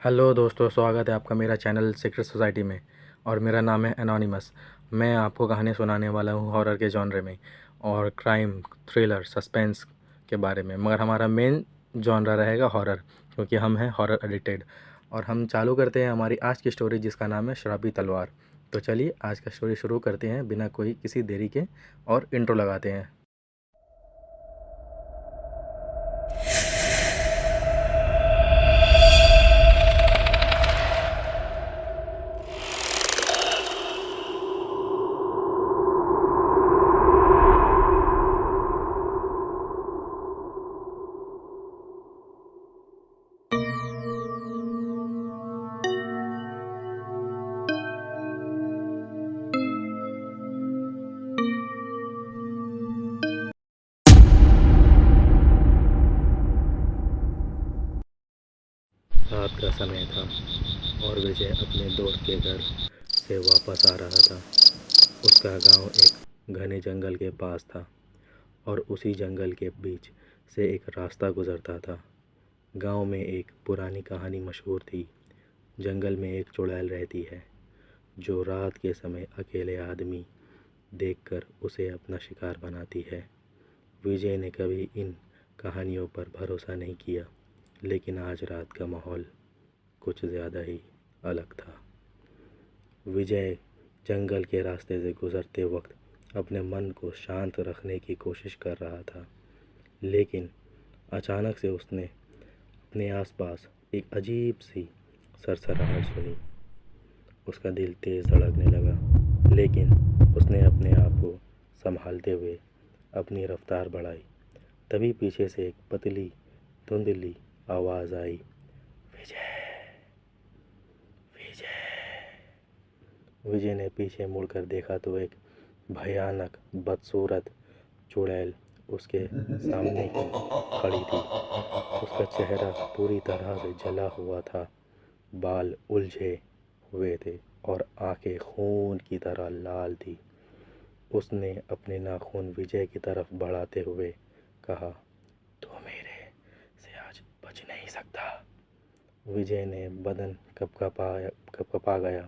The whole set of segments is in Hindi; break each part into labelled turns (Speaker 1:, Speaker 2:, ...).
Speaker 1: हेलो दोस्तों, स्वागत है आपका मेरा चैनल सीक्रेट सोसाइटी में। और मेरा नाम है एनोनिमस। मैं आपको कहानी सुनाने वाला हूँ हॉरर के जॉनर में और क्राइम, थ्रिलर, सस्पेंस के बारे में। मगर हमारा मेन जॉनर रहेगा हॉरर, क्योंकि हम हैं हॉरर एडिक्टेड। और हम चालू करते हैं हमारी आज की स्टोरी, जिसका नाम है शराबी तलवार। तो चलिए आज का स्टोरी शुरू करते हैं बिना कोई किसी देरी के, और इंट्रो लगाते हैं। रात का समय था और विजय अपने दोस्त के घर से वापस आ रहा था। उसका गांव एक घने जंगल के पास था और उसी जंगल के बीच से एक रास्ता गुजरता था। गांव में एक पुरानी कहानी मशहूर थी। जंगल में एक चुड़ैल रहती है जो रात के समय अकेले आदमी देखकर उसे अपना शिकार बनाती है। विजय ने कभी इन कहानियों पर भरोसा नहीं किया, लेकिन आज रात का माहौल कुछ ज़्यादा ही अलग था। विजय जंगल के रास्ते से गुजरते वक्त अपने मन को शांत रखने की कोशिश कर रहा था, लेकिन अचानक से उसने अपने आसपास एक अजीब सी सरसराहट सुनी। उसका दिल तेज़ धड़कने लगा, लेकिन उसने अपने आप को संभालते हुए अपनी रफ्तार बढ़ाई। तभी पीछे से एक पतली धुंधली आवाज़ आई, विजय, विजय। विजय ने पीछे मुड़कर देखा तो एक भयानक बदसूरत चुड़ैल उसके सामने ही खड़ी थी। उसका चेहरा पूरी तरह से जला हुआ था, बाल उलझे हुए थे और आंखें खून की तरह लाल थी। उसने अपने नाखून विजय की तरफ बढ़ाते हुए कहा, तू मेरे से आज बच नहीं सकता। विजय ने बदन कँपा गया।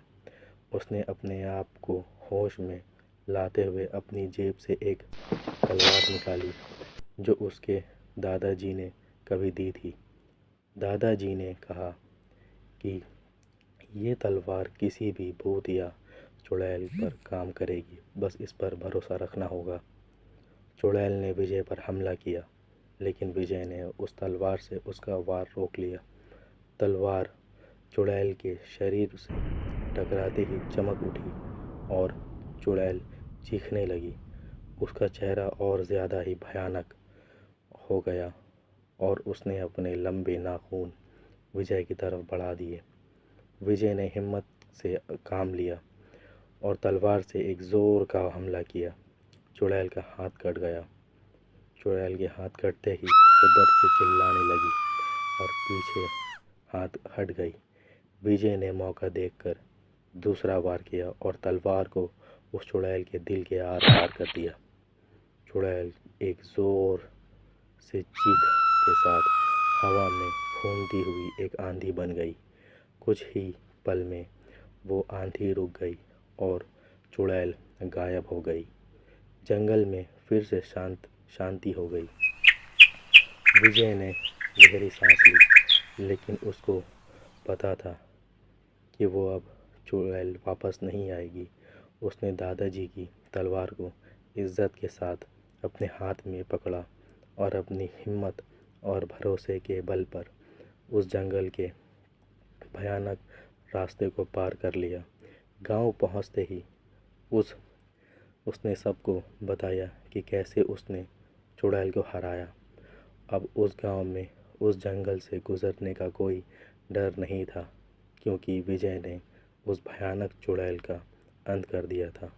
Speaker 1: उसने अपने आप को होश में लाते हुए अपनी जेब से एक तलवार निकाली जो उसके दादाजी ने कभी दी थी। दादाजी ने कहा कि ये तलवार किसी भी भूत या चुड़ैल पर काम करेगी, बस इस पर भरोसा रखना होगा। चुड़ैल ने विजय पर हमला किया, लेकिन विजय ने उस तलवार से उसका वार रोक लिया। तलवार चुड़ैल के शरीर से टकराते ही चमक उठी और चुड़ैल चीखने लगी। उसका चेहरा और ज़्यादा ही भयानक हो गया और उसने अपने लंबे नाखून विजय की तरफ बढ़ा दिए। विजय ने हिम्मत से काम लिया और तलवार से एक ज़ोर का हमला किया। चुड़ैल का हाथ कट गया। चुड़ैल के हाथ कटते ही वो दर्द से चिल्लाने लगी और पीछे हाथ हट गई। विजय ने मौका देखकर दूसरा वार किया और तलवार को उस चुड़ैल के दिल के आर पार कर दिया। चुड़ैल एक ज़ोर से चीख के साथ हवा में घूमती हुई एक आंधी बन गई। कुछ ही पल में वो आंधी रुक गई और चुड़ैल गायब हो गई। जंगल में फिर से शांति हो गई। विजय ने गहरी सांस ली, लेकिन उसको पता था कि वो अब चुड़ैल वापस नहीं आएगी। उसने दादाजी की तलवार को इज्जत के साथ अपने हाथ में पकड़ा और अपनी हिम्मत और भरोसे के बल पर उस जंगल के भयानक रास्ते को पार कर लिया। गांव पहुंचते ही उसने सबको बताया कि कैसे उसने चुड़ैल को हराया। अब उस गांव में उस जंगल से गुजरने का कोई डर नहीं था, क्योंकि विजय ने उस भयानक चुड़ैल का अंत कर दिया था।